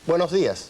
Buenos días.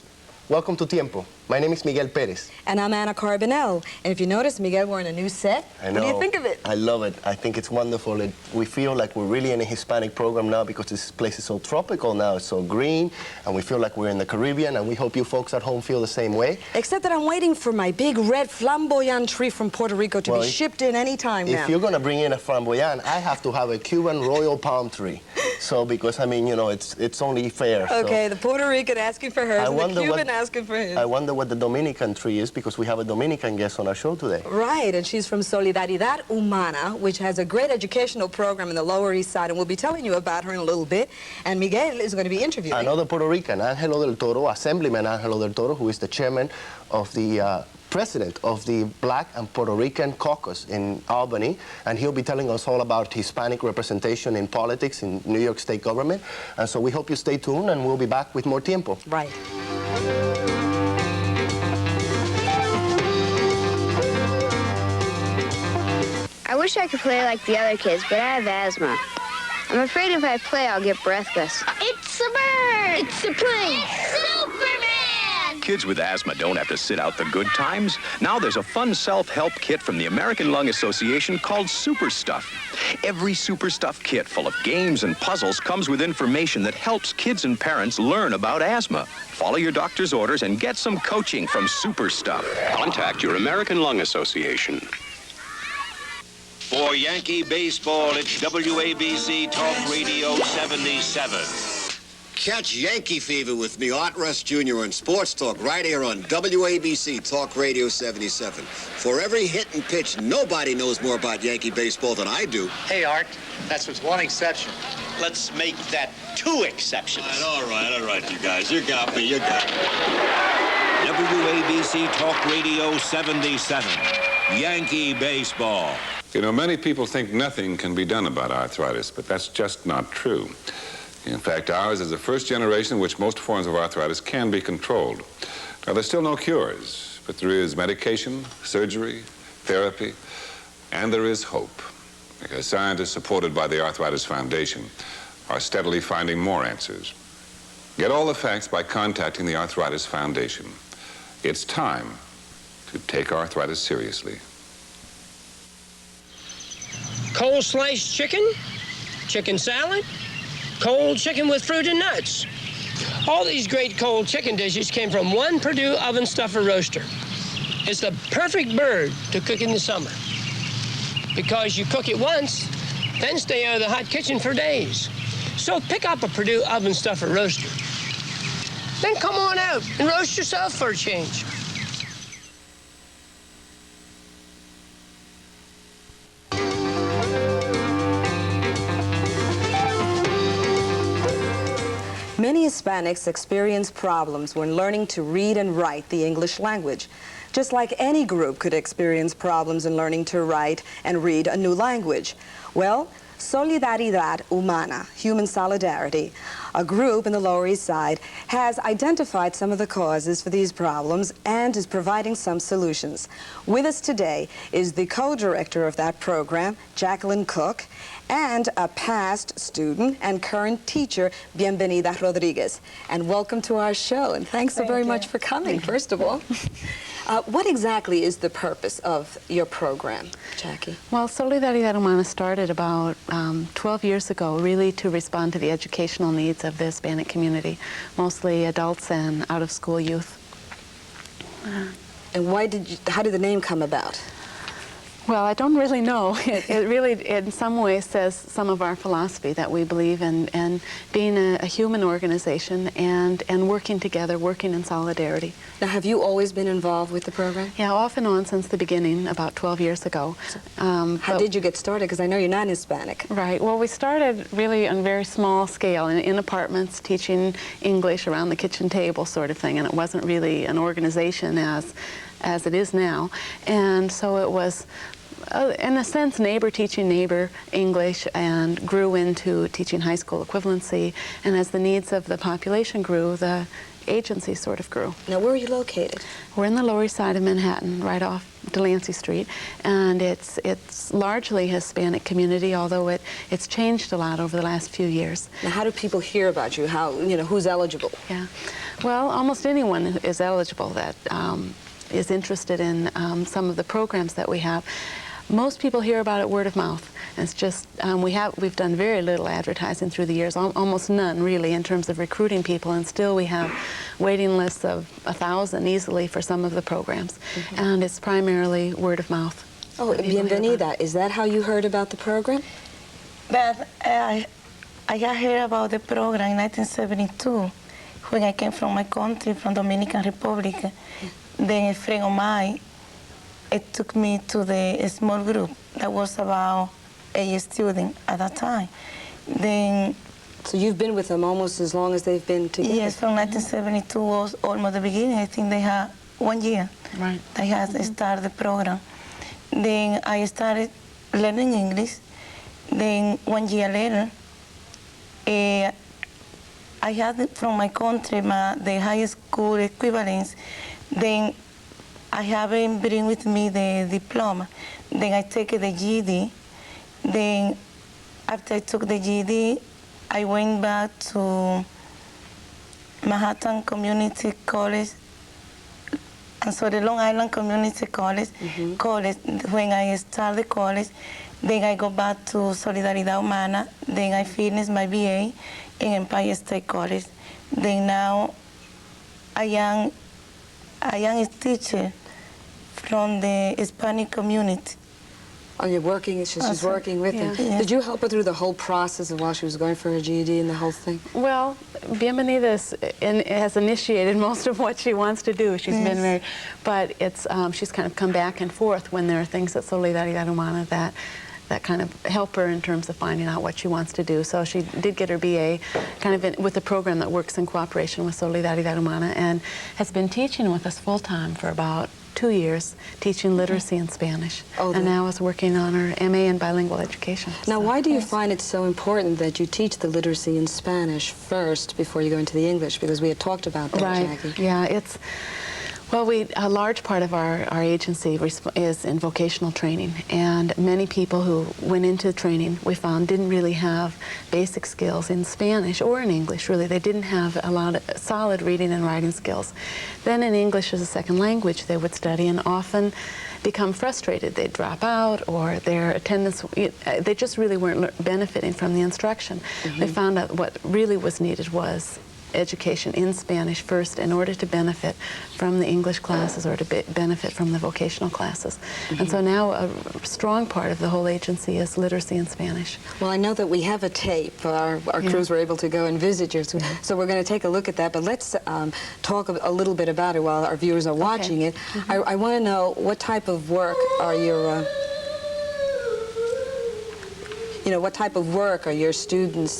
Welcome to Tiempo. My name is Miguel Perez. And I'm Anna Carbonell. And if you notice, Miguel, we're in a new set. I know. What do you think of it? I love it. I think it's wonderful. We feel like we're really in a Hispanic program now because this place is so tropical now. It's so green, and we feel like we're in the Caribbean, and we hope you folks at home feel the same way. Except that I'm waiting for my big red flamboyant tree from Puerto Rico to be shipped in any time now. If you're going to bring in a flamboyant, I have to have a Cuban royal palm tree. So, because, I mean, you know, it's only fair. Okay, so. the Puerto Rican asking for hers and the Cuban asking for his. I wonder what the Dominican tree is, because we have a Dominican guest on our show today. Right, and she's from Solidaridad Humana, which has a great educational program in the Lower East Side, and we'll be telling you about her in a little bit. And Miguel is going to be interviewing another Puerto Rican, Angelo del Toro, Assemblyman Angelo del Toro, who is the chairman of the president of the Black and Puerto Rican Caucus in Albany, and he'll be telling us all about Hispanic representation in politics in New York State government. And so we hope you stay tuned, and we'll be back with more Tiempo. Right. I wish I could play like the other kids, but I have asthma. I'm afraid if I play, I'll get breathless. It's a bird! It's a plane! Superman! Kids with asthma don't have to sit out the good times. Now there's a fun self-help kit from the American Lung Association called Super Stuff. Every Super Stuff kit full of games and puzzles comes with information that helps kids and parents learn about asthma. Follow your doctor's orders and get some coaching from Super Stuff. Contact your American Lung Association. For Yankee baseball, it's WABC Talk Radio 77. Catch Yankee Fever with me, Art Russ Jr. on Sports Talk right here on WABC Talk Radio 77. For every hit and pitch, nobody knows more about Yankee baseball than I do. Hey, Art, that's with one exception. Let's make that 2 exceptions. All right, you guys. You got me, you got me. WABC Talk Radio 77. Yankee baseball. You know, many people think nothing can be done about arthritis, but that's just not true. In fact, ours is the first generation in which most forms of arthritis can be controlled. Now, there's still no cures, but there is medication, surgery, therapy, and there is hope, because scientists supported by the Arthritis Foundation are steadily finding more answers. Get all the facts by contacting the Arthritis Foundation. It's time to take arthritis seriously. Cold sliced chicken, chicken salad, cold chicken with fruit and nuts. All these great cold chicken dishes came from one Purdue oven stuffer roaster. It's the perfect bird to cook in the summer, because you cook it once, then stay out of the hot kitchen for days. So pick up a Purdue oven stuffer roaster. Then come on out and roast yourself for a change. Many Hispanics experience problems when learning to read and write the English language, just like any group could experience problems in learning to write and read a new language. Well, Solidaridad Humana, Human Solidarity, a group in the Lower East Side, has identified some of the causes for these problems and is providing some solutions. With us today is the co-director of that program, Jacqueline Cook, and a past student and current teacher, Bienvenida Rodriguez. And welcome to our show, and thanks so very much for coming, first of all. What exactly is the purpose of your program, Jackie? Well, Solidaridad Humana started about 12 years ago, really to respond to the educational needs of the Hispanic community, mostly adults and out-of-school youth. And how did the name come about? Well, I don't really know. It really, in some ways, says some of our philosophy that we believe in being a human organization and working together, working in solidarity. Now, have you always been involved with the program? Yeah, off and on since the beginning, about 12 years ago. How did you get started? Because I know you're not Hispanic. Right. Well, we started really on a very small scale, in apartments, teaching English around the kitchen table sort of thing, and it wasn't really an organization as it is now. And so it was in a sense, neighbor teaching neighbor English, and grew into teaching high school equivalency. And as the needs of the population grew, the agency sort of grew. Now, where are you located? We're in the Lower East Side of Manhattan, right off Delancey Street, and it's largely Hispanic community, although it's changed a lot over the last few years. Now, how do people hear about you? How, you know, who's eligible? Yeah, well, almost anyone is eligible that is interested in some of the programs that we have. Most people hear about it word of mouth. It's just, we've done very little advertising through the years, almost none really in terms of recruiting people, and still we have waiting lists of 1,000 easily for some of the programs. And it's primarily word of mouth. Oh, bienvenida. Is that how you heard about the program? But I got heard about the program in 1972 when I came from my country, from Dominican Republic. Then a friend of mine, it took me to the small group that was about 8 students at that time. Then, so you've been with them almost as long as they've been together? Yes, from 1972 was almost the beginning. I think they had 1 year. Right. They had started the program. Then I started learning English. Then 1 year later, I had from my country the high school equivalence. Then I haven't bring with me the diploma. Then I take the GED. Then after I took the GED, I went back to Manhattan Community College, and so the Long Island Community College. When I started college, then I go back to Solidaridad Humana. Then I finished my BA in Empire State College. Then now I am a teacher from the Hispanic community. Oh, you're working, she's working with them. Yeah. Did you help her through the whole process of while she was going for her GED and the whole thing? Well, Bienvenida has initiated most of what she wants to do. She's been very, but she's kind of come back and forth when there are things at Solidaridad Humana that kind of help her in terms of finding out what she wants to do. So she did get her BA kind of with a program that works in cooperation with Solidaridad Humana, and has been teaching with us full-time for about 2 years, teaching literacy in Spanish. And now is working on her MA in bilingual education. Now, why do you find it so important that you teach the literacy in Spanish first before you go into the English? Because we had talked about that, Jackie. Yeah, well, a large part of our agency is in vocational training, and many people who went into training, we found, didn't really have basic skills in Spanish or in English, really. They didn't have a lot of solid reading and writing skills. Then in English as a second language, they would study and often become frustrated. They'd drop out, or their attendance, they just really weren't benefiting from the instruction. They found out what really was needed was education in Spanish first in order to benefit from the English classes or to benefit from the vocational classes. And so now a strong part of the whole agency is literacy in Spanish. Well, I know that we have a tape. Our crews were able to go and visit you, so we're going to take a look at that, but let's talk a little bit about it while our viewers are watching it. I want to know, what type of work are your what type of work are your students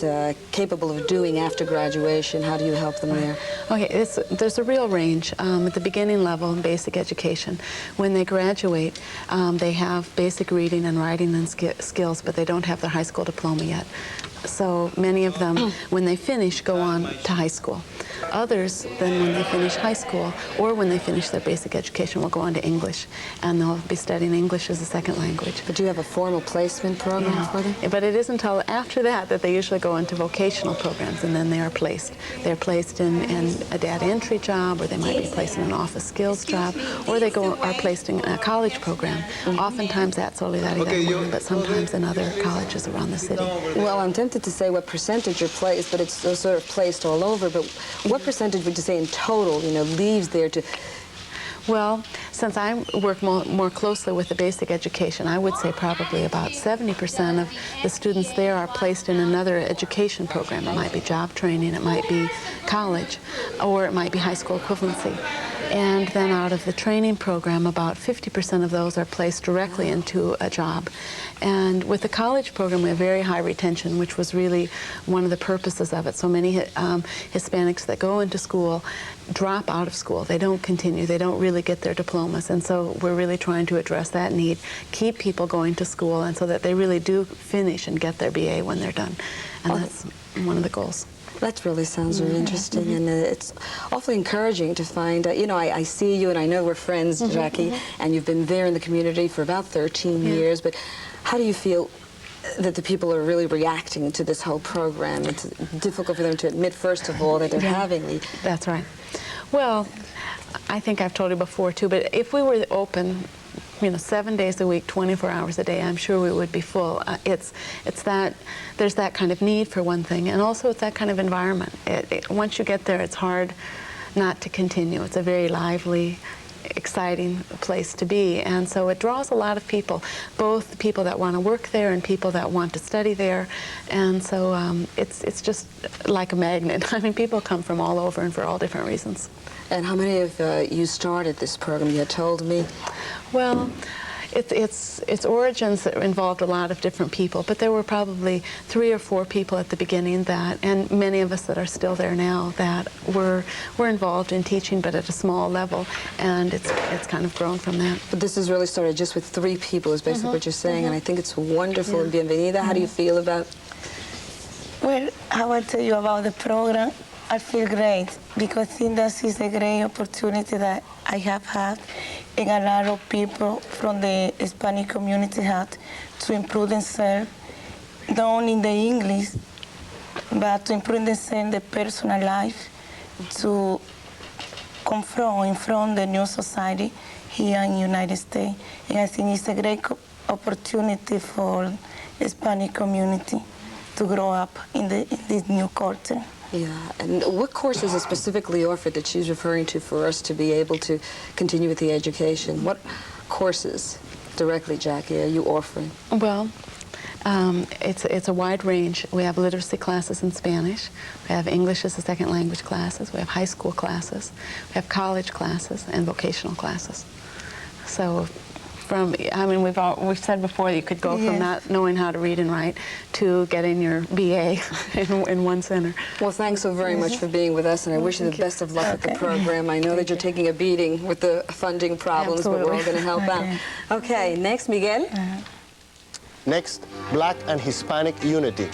capable of doing after graduation? How do you help them there? Okay, there's a real range. At the beginning level in basic education, when they graduate, they have basic reading and writing and skills, but they don't have their high school diploma yet. So many of them, when they finish, go on to high school. Others, then when they finish high school or when they finish their basic education, will go on to English, and they'll be studying English as a second language. But do you have a formal placement program for them? But it isn't until after that they usually go into vocational programs, and then they are placed. They're placed in a data entry job, or they might be placed in an office skills job, or they are placed in a college program. Oftentimes at Solidaridad, but sometimes in other colleges around the city. Well, I'm tempted to say what percentage are placed, but it's sort of placed all over. But what percentage would you say in total, leaves there to... Well, since I work more closely with the basic education, I would say probably about 70% of the students there are placed in another education program. It might be job training, it might be college, or it might be high school equivalency. And then out of the training program, about 50% of those are placed directly into a job. And with the college program, we have very high retention, which was really one of the purposes of it. So many Hispanics that go into school drop out of school. They don't continue. They don't really get their diplomas. And so we're really trying to address that need, keep people going to school, and so that they really do finish and get their BA when they're done. And that's one of the goals. That really sounds very interesting, and it's awfully encouraging to find, you know, I see you and I know we're friends, Jackie, and you've been there in the community for about 13 years, but how do you feel that the people are really reacting to this whole program? It's difficult for them to admit, first of all, that they're having the... That's right. Well, I think I've told you before, too, but if we were open, you know, 7 days a week, 24 hours a day, I'm sure we would be full. It's that, there's that kind of need for one thing, and also it's that kind of environment. Once you get there, it's hard not to continue. It's a very lively, exciting place to be, and so it draws a lot of people, both people that want to work there and people that want to study there, and so it's just like a magnet. I mean, people come from all over and for all different reasons. And how many of you started this program? You had told me. Well, its origins involved a lot of different people, but there were probably 3 or 4 people at the beginning that, and many of us that are still there now, that were involved in teaching, but at a small level, and it's kind of grown from that. But this has really started just with 3 people, is basically what you're saying, and I think it's wonderful. And bienvenida. How do you feel about? Well, I will tell you about the program. I feel great because I think this is a great opportunity that I have had, and a lot of people from the Hispanic community had to improve themselves, not only in the English, but to improve themselves in the personal life, to confront the new society here in the United States. And I think it's a great opportunity for the Hispanic community to grow up in this new culture. Yeah, and what courses are specifically offered that she's referring to for us to be able to continue with the education? What courses directly, Jackie, are you offering? Well, it's a wide range. We have literacy classes in Spanish. We have English as a second language classes. We have high school classes. We have college classes and vocational classes. So I mean, we've said before that you could go from not knowing how to read and write to getting your BA in one center. Well, thanks so very much for being with us, and I wish you the best of luck with the program. I know that you're taking a beating with the funding problems, but we're all going to help out. Okay, next, Miguel. Next, Black and Hispanic Unity.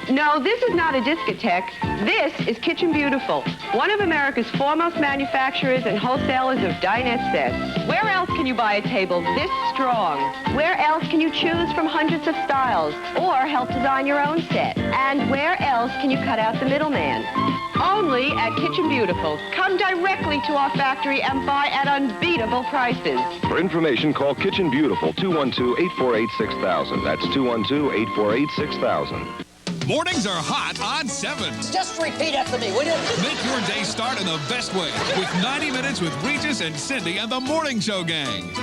No, this is not a discotheque. This is Kitchen Beautiful, one of America's foremost manufacturers and wholesalers of dinette sets. Where else can you buy a table this strong? Where else can you choose from hundreds of styles or help design your own set? And where else can you cut out the middleman? Only at Kitchen Beautiful. Come directly to our factory and buy at unbeatable prices. For information, call Kitchen Beautiful, 212-848-6000. That's 212-848-6000. Mornings are hot on 7. Just repeat after me, will you? Make your day start in the best way with 90 Minutes with Regis and Cindy and the Morning Show Gang.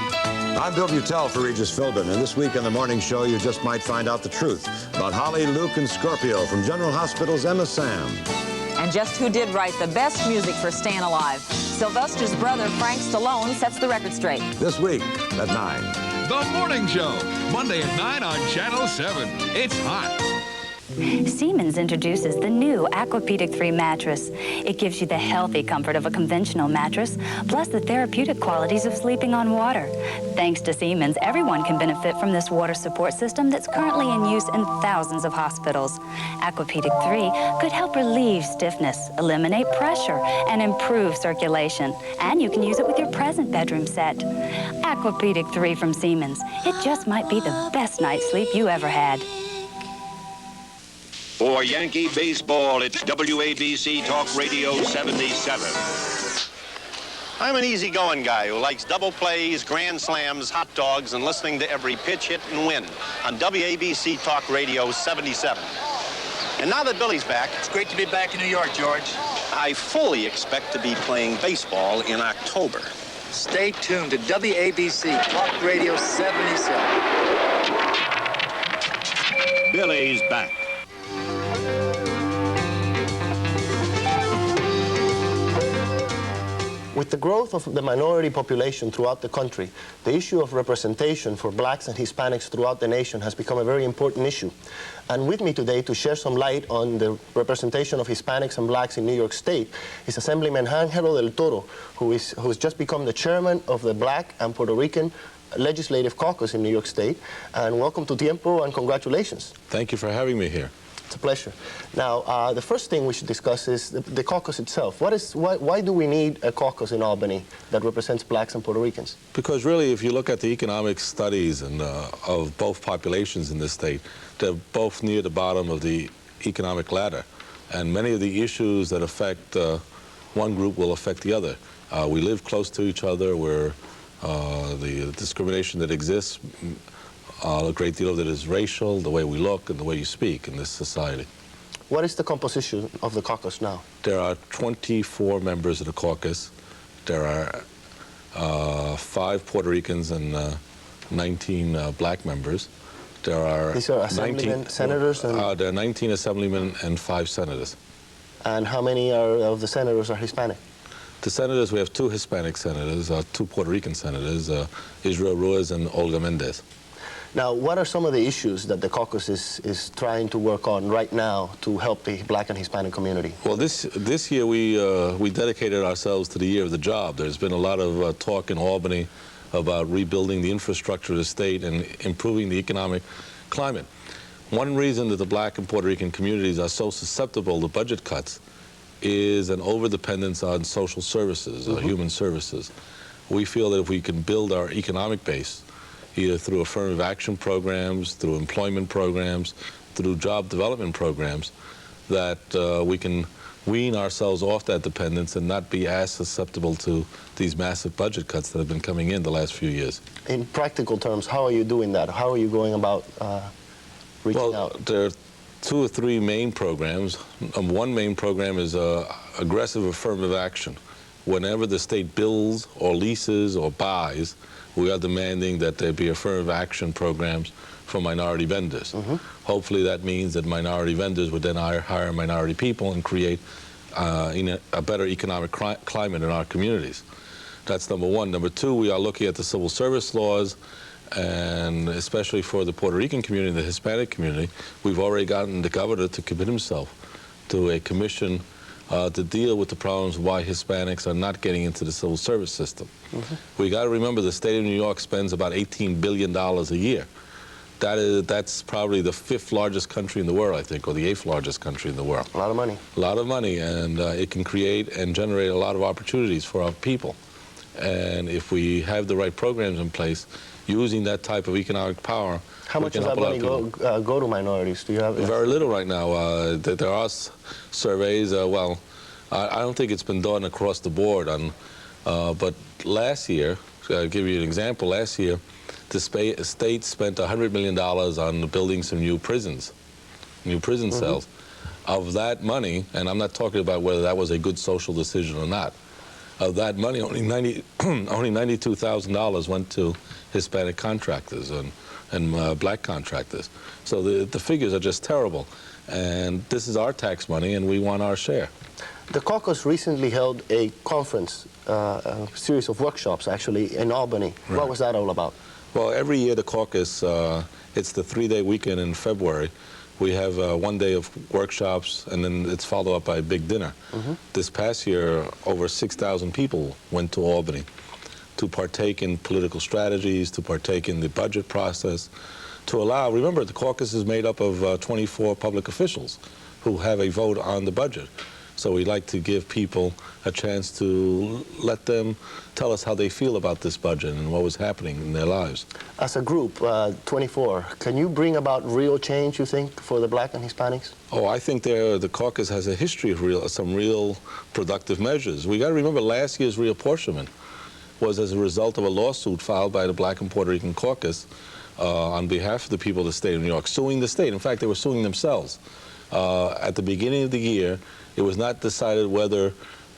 I'm Bill Buttell for Regis Philbin, and this week on the Morning Show, you just might find out the truth about Holly, Luke, and Scorpio from General Hospital's Emma Sam. And just who did write the best music for Staying Alive? Sylvester's brother, Frank Stallone, sets the record straight. This week at 9. The Morning Show, Monday at 9 on Channel 7. It's hot. Siemens introduces the new Aquapedic 3 mattress. It gives you the healthy comfort of a conventional mattress, plus the therapeutic qualities of sleeping on water. Thanks to Siemens, everyone can benefit from this water support system that's currently in use in thousands of hospitals. Aquapedic 3 could help relieve stiffness, eliminate pressure, and improve circulation. And you can use it with your present bedroom set. Aquapedic 3 from Siemens. It just might be the best night's sleep you ever had. For Yankee baseball, it's WABC Talk Radio 77. I'm an easygoing guy who likes double plays, grand slams, hot dogs, and listening to every pitch, hit, and win on WABC Talk Radio 77. And now that Billy's back... It's great to be back in New York, George. I fully expect to be playing baseball in October. Stay tuned to WABC Talk Radio 77. Billy's back. With the growth of the minority population throughout the country, the issue of representation for blacks and Hispanics throughout the nation has become a very important issue. And with me today to share some light on the representation of Hispanics and blacks in New York State is Assemblyman Angelo del Toro, who's just become the chairman of the Black and Puerto Rican Legislative Caucus in New York State. And welcome to Tiempo and congratulations. Thank you for having me here. It's a pleasure. Now, the first thing we should discuss is the caucus itself. Why do we need a caucus in Albany that represents blacks and Puerto Ricans? Because really, if you look at the economic studies of both populations in this state, they're both near the bottom of the economic ladder. And many of the issues that affect one group will affect the other. We live close to each other, where the discrimination that exists, a great deal of it is racial, the way we look and the way you speak in this society. What is the composition of the caucus now? There are 24 members of the caucus. There are 5 Puerto Ricans and 19 black members. There are These are assemblymen, senators? And there are 19 assemblymen and 5 senators. And how many of the senators are Hispanic? The senators, we have 2 Hispanic senators, 2 Puerto Rican senators, Israel Ruiz and Olga Mendez. Now, what are some of the issues that the caucus is trying to work on right now to help the black and Hispanic community? Well, this year we dedicated ourselves to the year of the job. There's been a lot of talk in Albany about rebuilding the infrastructure of the state and improving the economic climate. One reason that the black and Puerto Rican communities are so susceptible to budget cuts is an overdependence on social services, human services. We feel that if we can build our economic base, either through affirmative action programs, through employment programs, through job development programs, that we can wean ourselves off that dependence and not be as susceptible to these massive budget cuts that have been coming in the last few years. In practical terms, how are you doing that? How are you going about reaching out? There are 2 or 3 main programs. One main program is aggressive affirmative action. Whenever the state builds or leases or buys, we are demanding that there be affirmative action programs for minority vendors. Hopefully that means that minority vendors would then hire minority people and create a better economic climate in our communities. That's number 1. Number 2, we are looking at the civil service laws, and especially for the Puerto Rican community and the Hispanic community, we've already gotten the governor to commit himself to a commission to deal with the problems why Hispanics are not getting into the civil service system. We got to remember the state of New York spends about $18 billion a year. That's probably the 5th largest country in the world, I think, or the 8th largest country in the world. A lot of money. A lot of money, and it can create and generate a lot of opportunities for our people. And if we have the right programs in place, using that type of economic power, how much does that money go to minorities? Do you have? Very little right now. There are surveys. Well, I don't think it's been done across the board. But last year, I'll give you an example. Last year, the state spent $100 million on building some new prisons, new prison cells. Of that money, and I'm not talking about whether that was a good social decision or not, of that money, only $92,000 went to Hispanic contractors and black contractors. So the figures are just terrible. And this is our tax money, and we want our share. The caucus recently held a conference, a series of workshops, actually, in Albany. Right. What was that all about? Well, every year the caucus, it's the 3-day weekend in February. We have 1 day of workshops, and then it's followed up by a big dinner. This past year, over 6,000 people went to Albany to partake in political strategies, to partake in the budget process, to allow, remember, the caucus is made up of 24 public officials who have a vote on the budget. So we'd like to give people a chance to let them tell us how they feel about this budget and what was happening in their lives. As a group, 24, can you bring about real change, you think, for the black and Hispanics? Oh, I think the caucus has a history of some real productive measures. We got to remember last year's reapportionment was as a result of a lawsuit filed by the Black and Puerto Rican Caucus on behalf of the people of the state of New York, suing the state. In fact, they were suing themselves. At the beginning of the year, it was not decided whether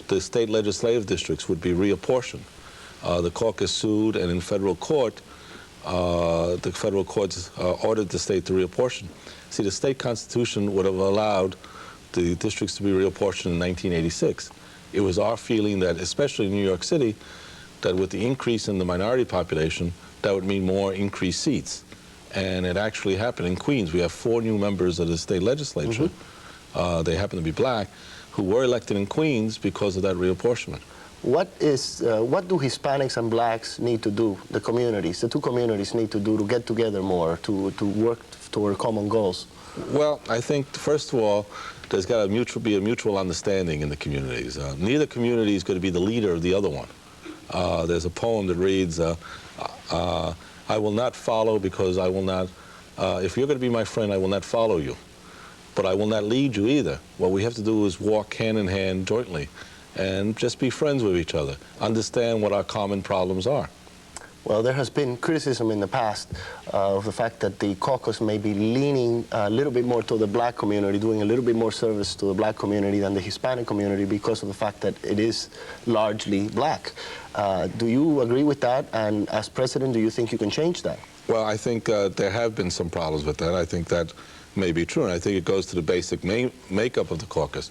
the state legislative districts would be reapportioned. The caucus sued, and in federal court, the federal courts ordered the state to reapportion. See, the state constitution would have allowed the districts to be reapportioned in 1986. it was our feeling that, especially in New York City, that with the increase in the minority population, that would mean more increased seats. And it actually happened in Queens. We have 4 new members of the state legislature. They happen to be black, who were elected in Queens because of that reapportionment. What do Hispanics and blacks need to do, the communities, the two communities need to do to get together more, to work toward common goals? Well, I think, first of all, there's got to be a mutual understanding in the communities. Neither community is going to be the leader of the other one. There's a poem that reads, I will not follow because I will not, if you're going to be my friend, I will not follow you. But I will not lead you either. What we have to do is walk hand in hand jointly and just be friends with each other, understand what our common problems are. Well, there has been criticism in the past of the fact that the caucus may be leaning a little bit more to the black community, doing a little bit more service to the black community than the Hispanic community because of the fact that it is largely black. Do you agree with that? And as president, do you think you can change that? Well, I think there have been some problems with that. I think that may be true, and I think it goes to the basic makeup of the caucus.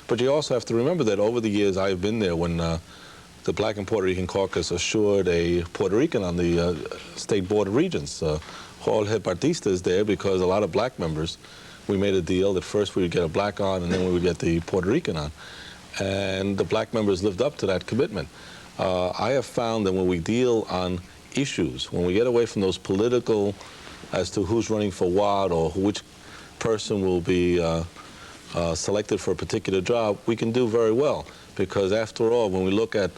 But you also have to remember that over the years I've been there when the Black and Puerto Rican caucus assured a Puerto Rican on the State Board of Regents. Jorge Batista is there because a lot of black members, we made a deal that first we would get a black on and then we would get the Puerto Rican on. And the black members lived up to that commitment. I have found that when we deal on issues, when we get away from those political as to who's running for what or which person will be selected for a particular job, we can do very well. Because after all, when we look at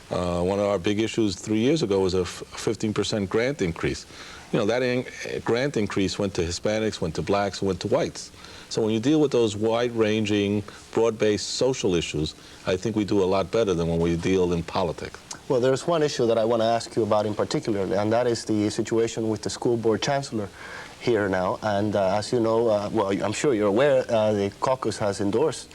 one of our big issues 3 years ago was a 15% grant increase. You know, that grant increase went to Hispanics, went to blacks, went to whites. So when you deal with those wide-ranging, broad-based social issues, I think we do a lot better than when we deal in politics. Well, there's one issue that I want to ask you about in particular, and that is the situation with the school board chancellor here now. And as you know, well, I'm sure you're aware, the caucus has endorsed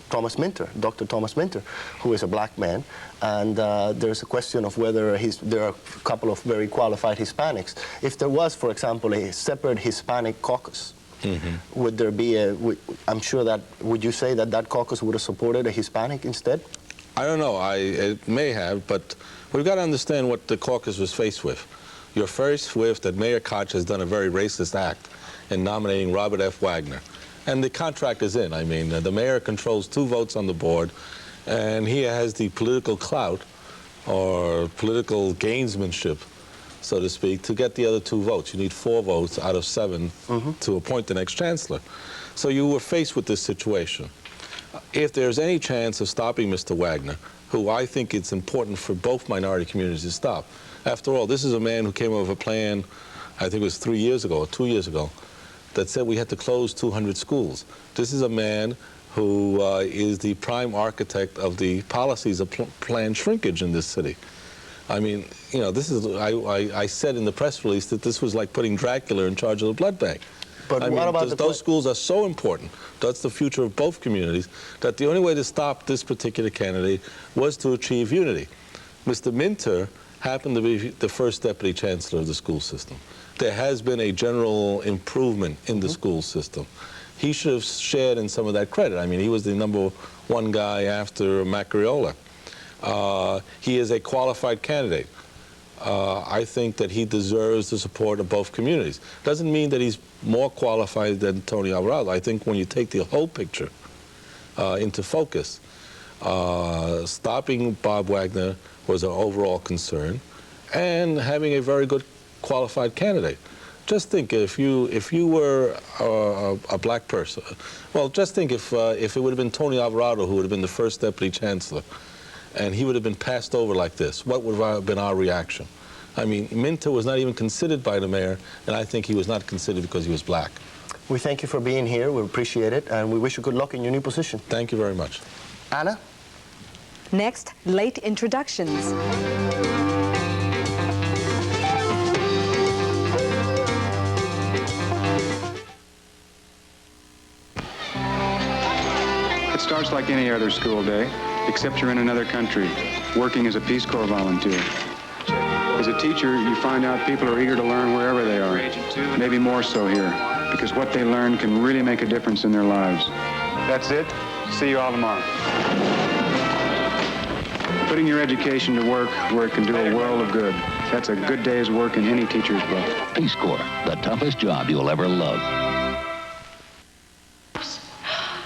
Thomas Minter, Dr. Thomas Minter, who is a black man, and there's a question of whether there are a couple of very qualified Hispanics. If there was, for example, a separate Hispanic caucus, would there be I'm sure that, would you say that that caucus would have supported a Hispanic instead? I don't know, it may have, but we've got to understand what the caucus was faced with. You're faced with that Mayor Koch has done a very racist act in nominating Robert F. Wagner. And the contract is in. I mean, the mayor controls 2 votes on the board, and he has the political clout or political gamesmanship, so to speak, to get the other 2 votes. You need 4 votes out of 7 to appoint the next chancellor. So you were faced with this situation. If there's any chance of stopping Mr. Wagner, who I think it's important for both minority communities to stop. After all, this is a man who came up with a plan, I think it was 3 years ago or 2 years ago, that said we had to close 200 schools. This is a man who is the prime architect of the policies of planned shrinkage in this city. I mean, you know, this is, I said in the press release that this was like putting Dracula in charge of the blood bank. But what about those schools are so important, that's the future of both communities, that the only way to stop this particular candidate was to achieve unity. Mr. Minter happened to be the first deputy chancellor of the school system. There has been a general improvement in the school system. He should have shared in some of that credit. I mean, he was the #1 guy after Macriola. He is a qualified candidate. I think that he deserves the support of both communities. Doesn't mean that he's more qualified than Tony Alvarado. I think when you take the whole picture into focus, stopping Bob Wagner was an overall concern, and having a very good qualified candidate. Just think if you were a black person. Well, just think if it would have been Tony Alvarado who would have been the first deputy chancellor, and he would have been passed over like this, what would have been our reaction? I mean, Minter was not even considered by the mayor, and I think he was not considered because he was black. We thank you for being here. We appreciate it, and we wish you good luck in your new position. Thank you very much. Anna? Next, late introductions. It starts like any other school day, except you're in another country, working as a Peace Corps volunteer. As a teacher, you find out people are eager to learn wherever they are, maybe more so here, because what they learn can really make a difference in their lives. That's it? See you all tomorrow. Putting your education to work where it can do a world of good. That's a good day's work in any teacher's book. Peace Corps, the toughest job you'll ever love.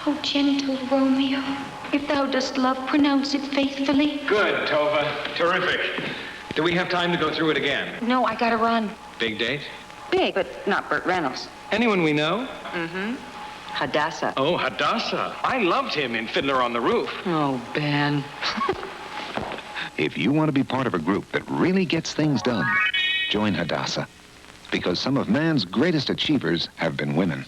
Oh, gentle Romeo, if thou dost love, pronounce it faithfully. Good, Tova. Terrific. Do we have time to go through it again? No, I gotta run. Big date? Big, but not Burt Reynolds. Anyone we know? Mm-hmm. Hadassah. Oh, Hadassah. I loved him in Fiddler on the Roof. Oh, Ben. If you want to be part of a group that really gets things done, join Hadassah. Because some of man's greatest achievers have been women.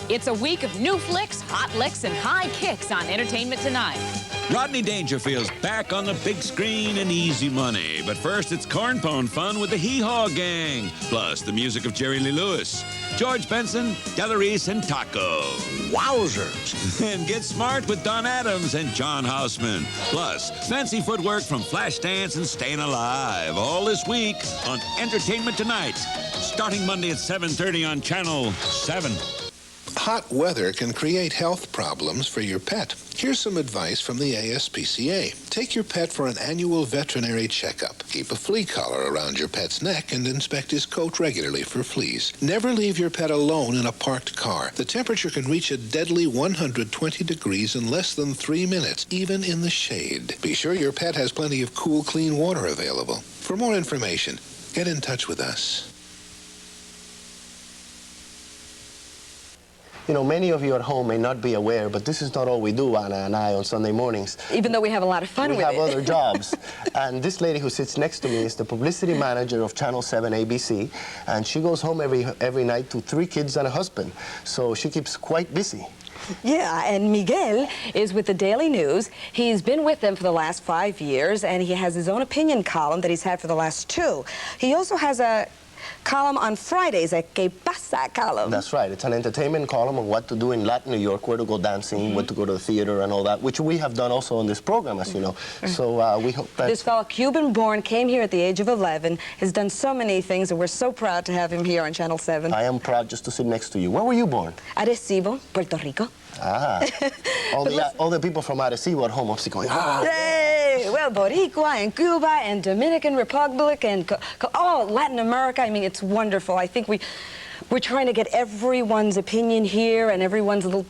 It's a week of new flicks, hot licks, and high kicks on Entertainment Tonight. Rodney Dangerfield's back on the big screen and easy money. But first, it's cornpone fun with the Hee Haw Gang. Plus, the music of Jerry Lee Lewis, George Benson, Delarice, and Taco. Wowzers! And get smart with Don Adams and John Houseman. Plus, fancy footwork from Flashdance and Staying Alive. All this week on Entertainment Tonight. Starting Monday at 7:30 on Channel 7. Hot weather can create health problems for your pet. Here's some advice from the ASPCA. Take your pet for an annual veterinary checkup. Keep a flea collar around your pet's neck and inspect his coat regularly for fleas. Never leave your pet alone in a parked car. The temperature can reach a deadly 120 degrees in less than 3 minutes, even in the shade. Be sure your pet has plenty of cool, clean water available. For more information, get in touch with us. You know, many of you at home may not be aware, but this is not all we do, Anna and I, on Sunday mornings. Even though we have a lot of fun with it. We have other jobs. And this lady who sits next to me is the publicity manager of Channel 7 ABC, and she goes home every night to 3 kids and a husband. So she keeps quite busy. Yeah, and Miguel is with the Daily News. He's been with them for the last 5 years, and he has his own opinion column that he's had for the last 2. He also has a column on Fridays, a Que Pasa column. That's right. It's an entertainment column on what to do in Latin New York, where to go dancing, where to go to the theater and all that, which we have done also on this program, as you know. So we hope that... This fellow, Cuban-born, came here at the age of 11, has done so many things, and we're so proud to have him here on Channel 7. I am proud just to sit next to you. Where were you born? Arecibo, Puerto Rico. Ah. all the people from Arecibo at home are going, ah. Hey, well, Boricua and Cuba and Dominican Republic and Latin America. I mean, it's wonderful. I think we're trying to get everyone's opinion here and everyone's little...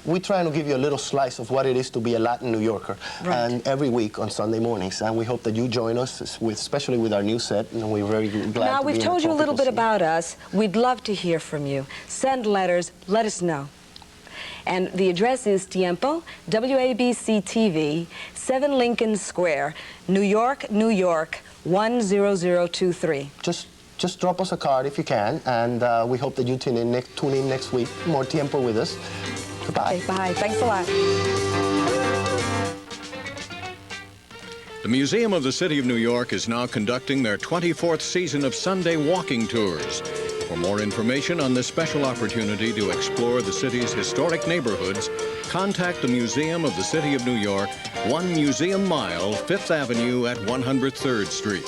We're trying to give you a little slice of what it is to be a Latin New Yorker, and every week on Sunday mornings. And we hope that you join us, especially with our new set, and we're very glad Now, to be we've in told the you a little bit tropical about us. We'd love to hear from you. Send letters. Let us know. And the address is Tiempo, WABC TV, 7 Lincoln Square, New York, New York, 10023. Just drop us a card if you can, and we hope that you tune in next week. More Tiempo with us. Goodbye. Okay, bye. Thanks a lot. The Museum of the City of New York is now conducting their 24th season of Sunday walking tours. For more information on this special opportunity to explore the city's historic neighborhoods, contact the Museum of the City of New York, 1 Museum Mile, 5th Avenue at 103rd Street.